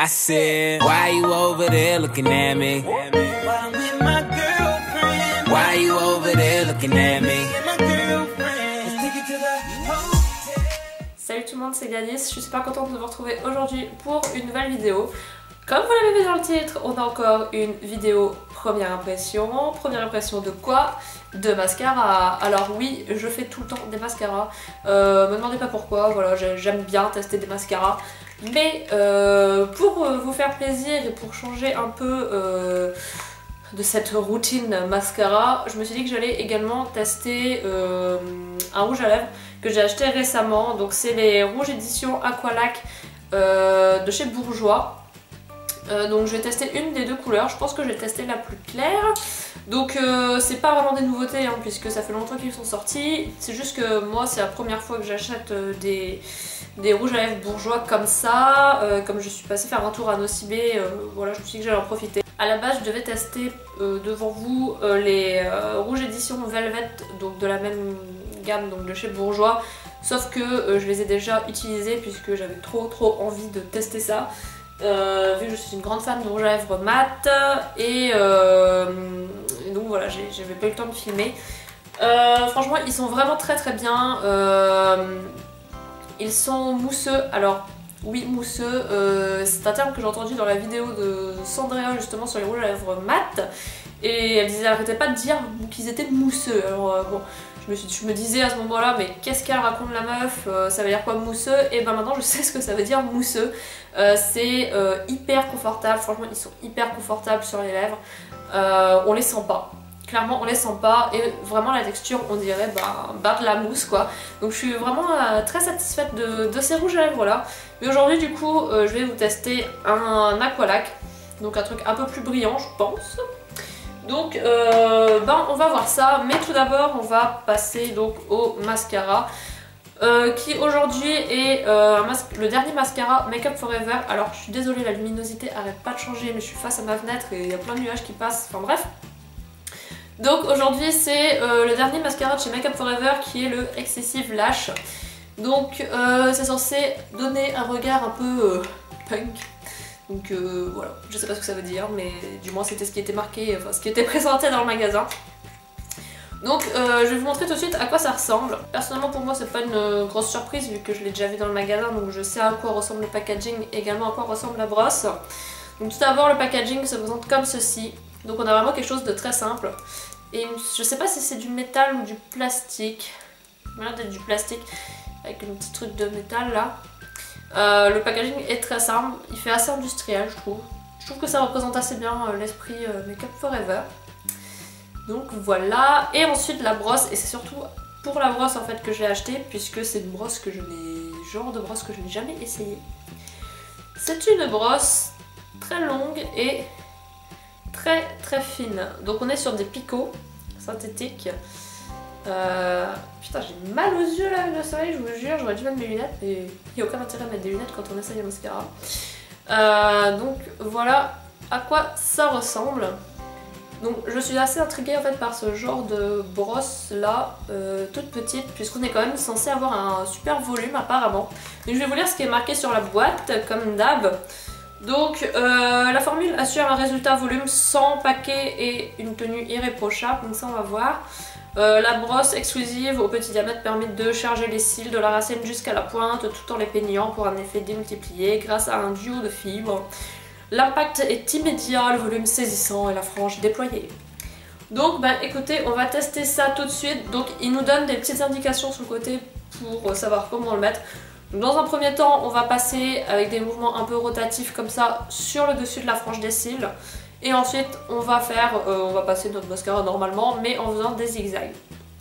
I said, why you over there looking at me? Why you over there looking at me? Salut tout le monde, c'est Gladys, je suis super contente de vous retrouver aujourd'hui pour une nouvelle vidéo. Comme vous l'avez vu dans le titre, on a encore une vidéo première impression. Première impression de quoi? De mascara. Alors oui, je fais tout le temps des mascaras. Me demandez pas pourquoi, voilà, j'aime bien tester des mascaras. Mais pour vous faire plaisir et pour changer un peu de cette routine mascara, je me suis dit que j'allais également tester un rouge à lèvres que j'ai acheté récemment. Donc c'est les rouges éditions Aqualac de chez Bourjois. Donc je vais tester une des deux couleurs, je pense que je vais tester la plus claire. Donc c'est pas vraiment des nouveautés hein, puisque ça fait longtemps qu'ils sont sortis. C'est juste que moi c'est la première fois que j'achète des rouges à lèvres Bourjois comme ça. Comme je suis passée faire un tour à Nocibé, voilà, je me suis dit que j'allais en profiter. À la base je devais tester devant vous les rouges éditions Velvet, donc de la même gamme, donc de chez Bourjois. Sauf que je les ai déjà utilisés puisque j'avais trop envie de tester ça. Vu que je suis une grande fan de rouge à lèvres mat et donc voilà, j'avais pas eu le temps de filmer. Franchement ils sont vraiment très bien. Ils sont mousseux. Alors oui, mousseux, c'est un terme que j'ai entendu dans la vidéo de Sandrea justement sur les rouges à lèvres mat, et elle arrêtait pas de dire qu'ils étaient mousseux. Alors bon, je me disais à ce moment là, mais qu'est-ce qu'elle raconte la meuf, ça veut dire quoi mousseux? Et ben maintenant je sais ce que ça veut dire mousseux. C'est hyper confortable, franchement ils sont hyper confortables sur les lèvres, on les sent pas. Clairement on les sent pas et vraiment la texture on dirait bah de la mousse quoi. Donc je suis vraiment très satisfaite de ces rouges à lèvres là. Mais aujourd'hui du coup je vais vous tester un Aqualac, donc un truc un peu plus brillant je pense. Donc on va voir ça, mais tout d'abord on va passer donc au mascara. Qui aujourd'hui est le dernier mascara Make Up For Ever. Alors je suis désolée, la luminosité arrête pas de changer, mais je suis face à ma fenêtre et il y a plein de nuages qui passent, enfin bref. Donc aujourd'hui c'est le dernier mascara de chez Make Up For Ever qui est le Excessive Lash. Donc c'est censé donner un regard un peu punk. Donc voilà, je sais pas ce que ça veut dire, mais du moins c'était ce qui était marqué, enfin ce qui était présenté dans le magasin. Donc je vais vous montrer tout de suite à quoi ça ressemble. Personnellement pour moi c'est pas une grosse surprise vu que je l'ai déjà vu dans le magasin, donc je sais à quoi ressemble le packaging et également à quoi ressemble la brosse. Donc tout d'abord le packaging se présente comme ceci. Donc on a vraiment quelque chose de très simple. Et je sais pas si c'est du métal ou du plastique. Il m'a l'air d'être du plastique avec un petit truc de métal là. Le packaging est très simple, il fait assez industriel je trouve. Je trouve que ça représente assez bien l'esprit Make Up For Ever. Donc voilà, et ensuite la brosse, et c'est surtout pour la brosse en fait que je l'ai achetée puisque c'est une brosse que je n'ai, genre de brosse que je n'ai jamais essayé. C'est une brosse très longue et très fine, donc on est sur des picots synthétiques. Putain j'ai mal aux yeux là avec le soleil, je vous jure, j'aurais dû mettre mes lunettes, et il n'y a aucun intérêt à mettre des lunettes quand on essaye un mascara. Donc voilà à quoi ça ressemble. Donc je suis assez intriguée en fait par ce genre de brosse là, toute petite, puisqu'on est quand même censé avoir un super volume apparemment. Donc je vais vous lire ce qui est marqué sur la boîte comme d'hab. Donc la formule assure un résultat volume sans paquet et une tenue irréprochable, donc ça on va voir. La brosse exclusive au petit diamètre permet de charger les cils de la racine jusqu'à la pointe tout en les peignant pour un effet démultiplié grâce à un duo de fibres. L'impact est immédiat, le volume saisissant et la frange déployée. Donc bah écoutez, on va tester ça tout de suite. Donc il nous donne des petites indications sur le côté pour savoir comment le mettre. Donc, dans un premier temps, on va passer avec des mouvements un peu rotatifs comme ça sur le dessus de la frange des cils. Et ensuite on va passer notre mascara normalement mais en faisant des zigzags.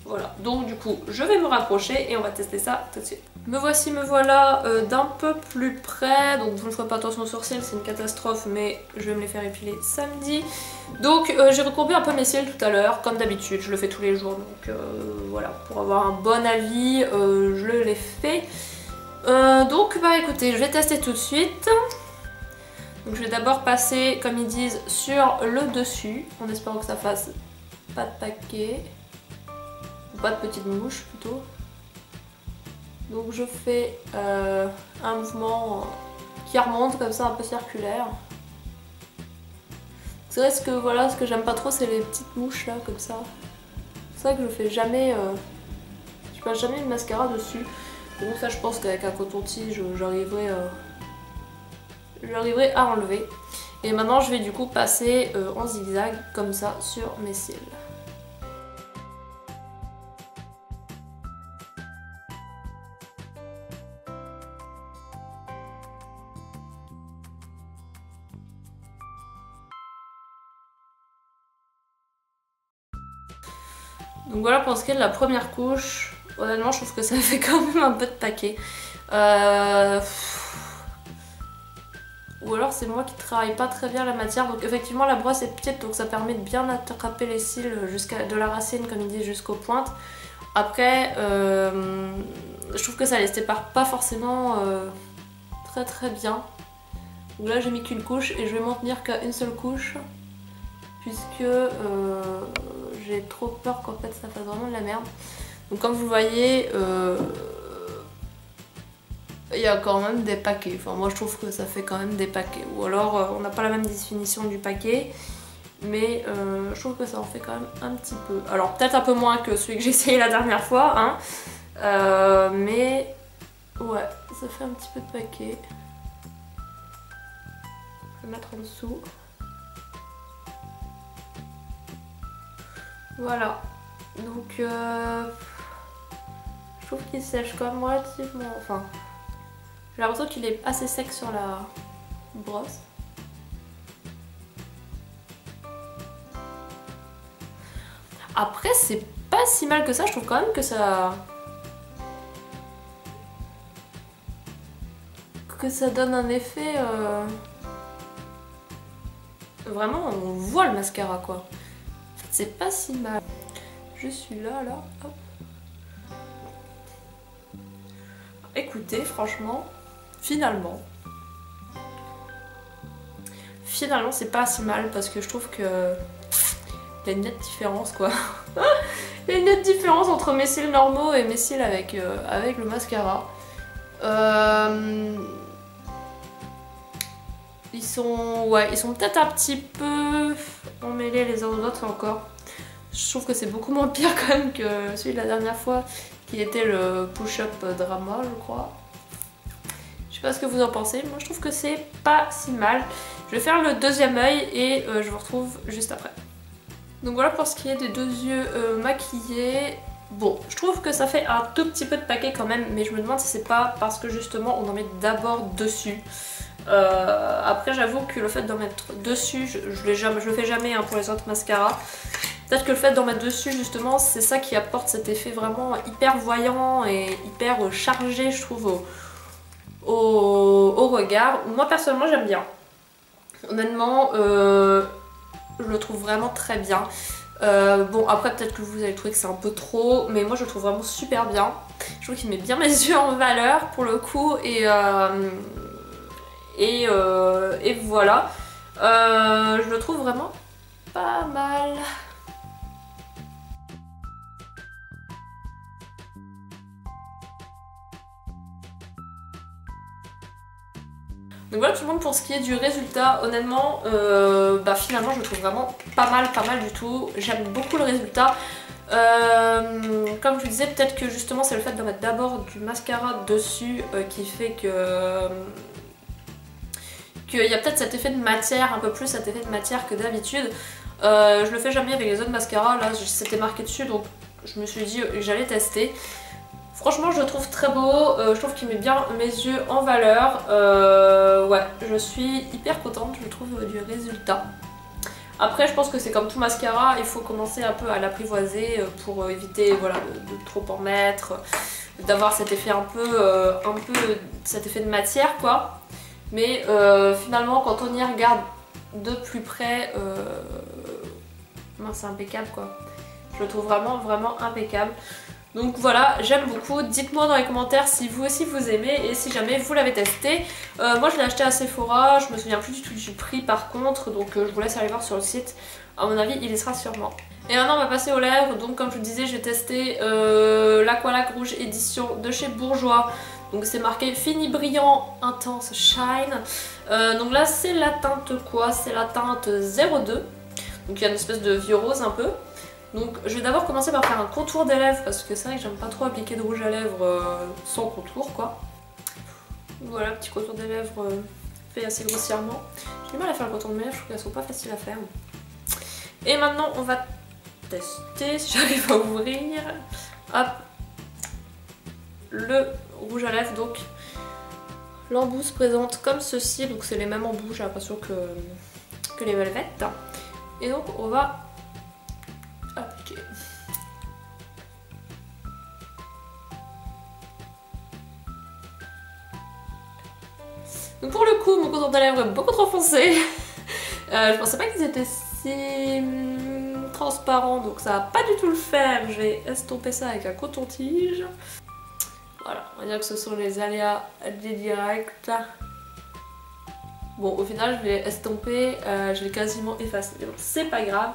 Voilà, donc du coup je vais me rapprocher et on va tester ça tout de suite. Me voici, me voilà d'un peu plus près, donc vous ne ferez pas attention aux sourcils, c'est une catastrophe, mais je vais me les faire épiler samedi. Donc j'ai recourbé un peu mes cils tout à l'heure, comme d'habitude, je le fais tous les jours, donc voilà, pour avoir un bon avis, je l'ai fait. Donc bah écoutez, je vais tester tout de suite. Donc je vais d'abord passer, comme ils disent, sur le dessus, en espérant que ça fasse pas de paquet, ou pas de petites mouches plutôt. Donc je fais un mouvement qui remonte comme ça, un peu circulaire. C'est vrai que voilà, ce que j'aime pas trop, c'est les petites mouches là, comme ça. C'est vrai que je fais jamais, je passe jamais une mascara dessus. Et donc ça, je pense qu'avec un coton-tige, j'arriverai à enlever. Et maintenant, je vais du coup passer en zigzag comme ça sur mes cils. Donc voilà pour ce qui est de la première couche. Honnêtement, je trouve que ça fait quand même un peu de paquet. Ou alors c'est moi qui travaille pas très bien la matière. Donc effectivement la brosse est petite, donc ça permet de bien attraper les cils de la racine, comme il dit, jusqu'aux pointes. Après, je trouve que ça les sépare pas forcément très bien. Donc là j'ai mis qu'une couche et je vais m'en tenir qu'à une seule couche. Puisque j'ai trop peur qu'en fait ça fasse vraiment de la merde. Donc comme vous voyez, il y a quand même des paquets. Enfin moi je trouve que ça fait quand même des paquets. Ou alors on n'a pas la même définition du paquet. Mais je trouve que ça en fait quand même un petit peu. Alors peut-être un peu moins que celui que j'ai essayé la dernière fois. Hein. Mais ouais, ça fait un petit peu de paquet. Je vais mettre en dessous. Voilà, donc je trouve qu'il sèche quand même relativement, enfin j'ai l'impression qu'il est assez sec sur la brosse. Après c'est pas si mal que ça, je trouve quand même que ça donne un effet vraiment on voit le mascara quoi. C'est pas si mal. Je suis là, hop. Écoutez, franchement, finalement, c'est pas si mal parce que je trouve que il y a une nette différence quoi. Il y a une nette différence entre mes cils normaux et mes cils avec le mascara. Ils sont peut-être un petit peu emmêlés les uns aux autres encore. Je trouve que c'est beaucoup moins pire quand même que celui de la dernière fois qui était le push-up drama je crois. Je sais pas ce que vous en pensez, moi je trouve que c'est pas si mal. Je vais faire le deuxième œil et je vous retrouve juste après. Donc voilà pour ce qui est des deux yeux maquillés. Bon, je trouve que ça fait un tout petit peu de paquet quand même, mais je me demande si c'est pas parce que justement on en met d'abord dessus. Après j'avoue que le fait d'en mettre dessus, je le fais jamais hein, pour les autres mascaras. Peut-être que le fait d'en mettre dessus justement c'est ça qui apporte cet effet vraiment hyper voyant et hyper chargé je trouve au regard. Moi personnellement j'aime bien. Honnêtement je le trouve vraiment très bien. Bon après peut-être que vous allez trouver que c'est un peu trop, mais moi je le trouve vraiment super bien. Je trouve qu'il met bien mes yeux en valeur pour le coup et voilà. Je le trouve vraiment pas mal. Donc voilà tout le monde pour ce qui est du résultat. Honnêtement, finalement je le trouve vraiment pas mal du tout. J'aime beaucoup le résultat. Comme je vous disais, peut-être que justement c'est le fait de mettre d'abord du mascara dessus qui fait que qu'il y a peut-être cet effet de matière, un peu plus cet effet de matière que d'habitude. Je le fais jamais avec les autres mascaras, là c'était marqué dessus donc je me suis dit que j'allais tester. Franchement je le trouve très beau, je trouve qu'il met bien mes yeux en valeur. Ouais, je suis hyper contente je trouve du résultat. Après je pense que c'est comme tout mascara, il faut commencer un peu à l'apprivoiser pour éviter voilà, de trop en mettre, d'avoir cet effet un peu cet effet de matière quoi. Mais finalement quand on y regarde de plus près, c'est impeccable quoi. Je le trouve vraiment impeccable. Donc voilà, j'aime beaucoup. Dites-moi dans les commentaires si vous aussi vous aimez et si jamais vous l'avez testé. Moi je l'ai acheté à Sephora, je me souviens plus du tout du prix par contre, donc je vous laisse aller voir sur le site. À mon avis il y sera sûrement. Et maintenant on va passer aux lèvres. Donc comme je vous disais j'ai testé l'Aqualac Rouge édition de chez Bourjois. Donc c'est marqué fini brillant intense shine. Donc là c'est la teinte quoi? C'est la teinte 02. Donc il y a une espèce de vieux rose un peu. Donc je vais d'abord commencer par faire un contour des lèvres parce que c'est vrai que j'aime pas trop appliquer de rouge à lèvres sans contour quoi. Voilà, petit contour des lèvres fait assez grossièrement. J'ai du mal à faire le contour de mes lèvres, je trouve qu'elles sont pas faciles à faire. Et maintenant on va tester si j'arrive à ouvrir. Hop, le rouge à lèvres. Donc l'embout se présente comme ceci, donc c'est les mêmes embouts, j'ai l'impression que les Velvet. Et donc on va appliquer. Donc pour le coup mon contour de lèvres est beaucoup trop foncé. Je pensais pas qu'ils étaient si transparents, donc ça va pas du tout le faire. Je vais estomper ça avec un coton-tige. Voilà, on va dire que ce sont les aléas des directs. Bon, au final, je l'ai estompé, je l'ai quasiment effacé. Mais bon, c'est pas grave.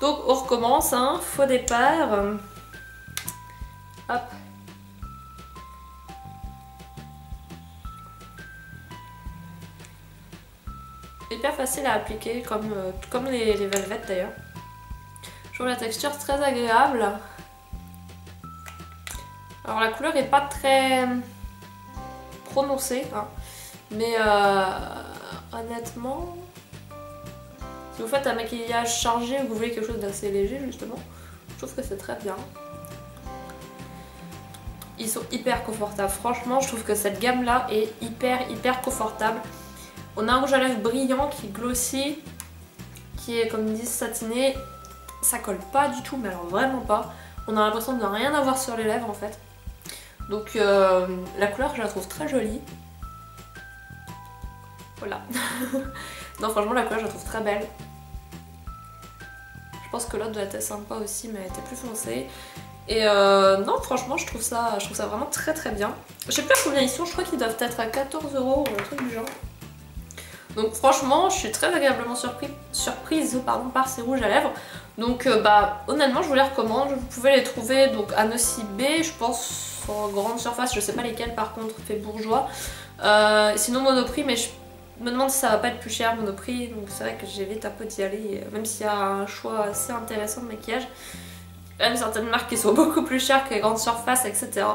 Donc, on recommence, hein, faux départ. Hop. Hyper facile à appliquer, comme les Velvet d'ailleurs. Je trouve la texture très agréable. Alors la couleur est pas très prononcée, hein, mais honnêtement, si vous faites un maquillage chargé ou que vous voulez quelque chose d'assez léger justement, je trouve que c'est très bien. Ils sont hyper confortables, franchement je trouve que cette gamme là est hyper confortable. On a un rouge à lèvres brillant qui glossy, qui est comme ils disent satiné, ça colle pas du tout, mais alors vraiment pas. On a l'impression de ne rien avoir sur les lèvres en fait. Donc la couleur je la trouve très jolie. Voilà. Non franchement la couleur je la trouve très belle. Je pense que l'autre doit être sympa aussi mais elle était plus foncée. Et non franchement je trouve ça vraiment très bien. Je sais pas combien ils sont, je crois qu'ils doivent être à 14 € ou un truc du genre. Donc franchement je suis très agréablement surprise par ces rouges à lèvres. Donc bah honnêtement je vous les recommande. Vous pouvez les trouver donc à Nocibé, je pense en grande surface, je sais pas lesquelles par contre, fait Bourjois. Sinon Monoprix, mais je me demande si ça va pas être plus cher Monoprix, donc c'est vrai que j'évite un peu d'y aller, même s'il y a un choix assez intéressant de maquillage. Il y a même certaines marques qui sont beaucoup plus chères que les grandes surfaces, etc.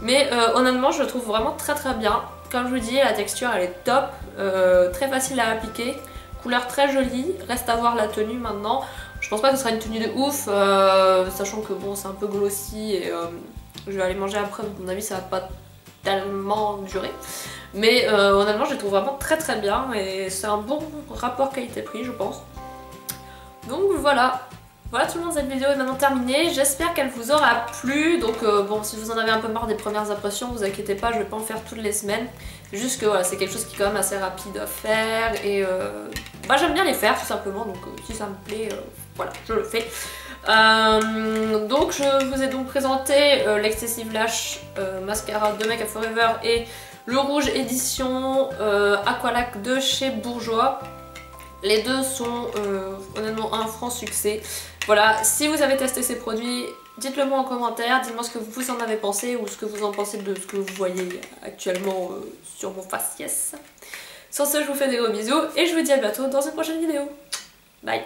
Mais honnêtement je le trouve vraiment très bien. Comme je vous dis, la texture elle est top, très facile à appliquer, couleur très jolie, reste à voir la tenue maintenant. Je pense pas que ce sera une tenue de ouf, sachant que bon c'est un peu glossy et je vais aller manger après, donc à mon avis ça va pas tellement durer. Mais honnêtement je les trouve vraiment très bien et c'est un bon rapport qualité-prix je pense. Donc voilà. Voilà tout le monde, cette vidéo est maintenant terminée, j'espère qu'elle vous aura plu. Donc bon, si vous en avez un peu marre des premières impressions, vous inquiétez pas, je vais pas en faire toutes les semaines. C'est juste que voilà, c'est quelque chose qui est quand même assez rapide à faire et bah, j'aime bien les faire tout simplement, donc si ça me plaît, voilà, je le fais. Donc je vous ai donc présenté l'Excessive Lash Mascara de Make Up For Ever et le rouge édition Aqualac de chez Bourjois. Les deux sont honnêtement un franc succès. Voilà, si vous avez testé ces produits, dites-le moi en commentaire, dites-moi ce que vous en avez pensé ou ce que vous en pensez de ce que vous voyez actuellement sur mon faciès. Sur ce, je vous fais des gros bisous et je vous dis à bientôt dans une prochaine vidéo. Bye!